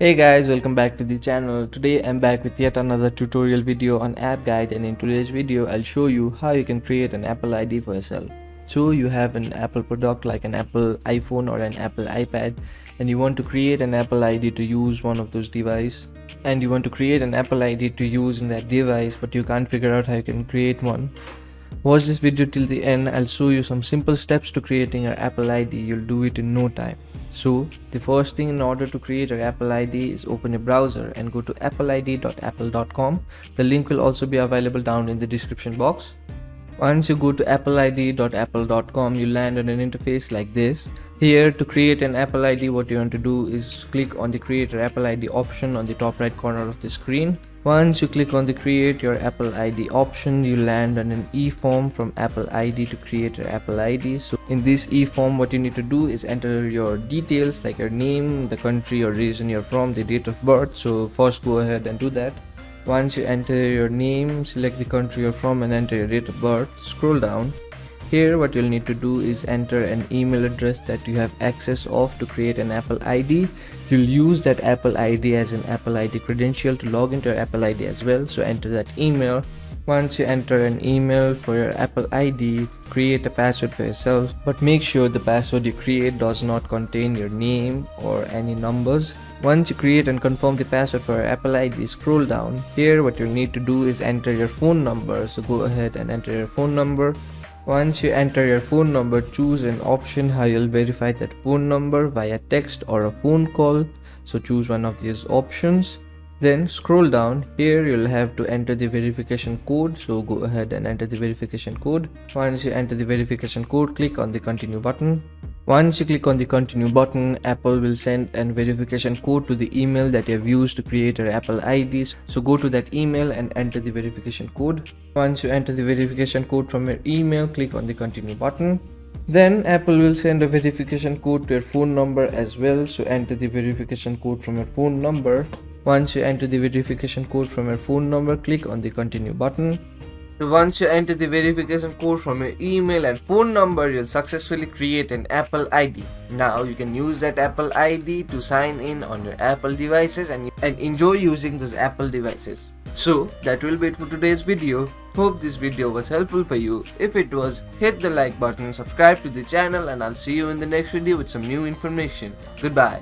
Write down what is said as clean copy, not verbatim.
Hey guys, welcome back to the channel. Today I'm back with yet another tutorial video on app guide, and in today's video I'll show you how you can create an Apple ID for yourself. So you have an Apple product like an Apple iPhone or an Apple iPad, and you want to create an Apple ID to use one of those devices, and you want to create an Apple ID to use in that device, but you can't figure out how you can create one. Watch this video till the end. I'll show you some simple steps to creating your Apple ID. You'll do it in no time. So the first thing, in order to create your Apple ID, is open a browser and go to appleid.apple.com. The link will also be available down in the description box. Once you go to appleid.apple.com, you land on an interface like this. Here, to create an Apple ID, what you want to do is click on the create your Apple ID option on the top right corner of the screen. Once you click on the create your Apple ID option, you land on an e-form from Apple ID to create your Apple ID. So in this e-form, what you need to do is enter your details like your name, the country or region you're from, the date of birth. So first go ahead and do that. Once you enter your name, select the country you're from and enter your date of birth. Scroll down. Here what you'll need to do is enter an email address that you have access of to create an Apple ID. You'll use that Apple ID as an Apple ID credential to log into your Apple ID as well, so enter that email. Once you enter an email for your Apple ID, create a password for yourself, but make sure the password you create does not contain your name or any numbers. Once you create and confirm the password for your Apple ID, scroll down. Here what you'll need to do is enter your phone number, so go ahead and enter your phone number. Once you enter your phone number, choose an option how you'll verify that phone number, via text or a phone call. So choose one of these options. Then scroll down. Here you'll have to enter the verification code, so go ahead and enter the verification code. Once you enter the verification code, click on the continue button. Once you click on the continue button, Apple will send a verification code to the email that you have used to create your Apple ID. So go to that email and enter the verification code. Once you enter the verification code from your email, click on the continue button. Then Apple will send a verification code to your phone number as well. So enter the verification code from your phone number. Once you enter the verification code from your phone number, click on the continue button. Once you enter the verification code from your email and phone number, you'll successfully create an Apple ID. Now you can use that Apple ID to sign in on your Apple devices and enjoy using those Apple devices. So that will be it for today's video. Hope this video was helpful for you. If it was, hit the like button, subscribe to the channel, and I'll see you in the next video with some new information. Goodbye.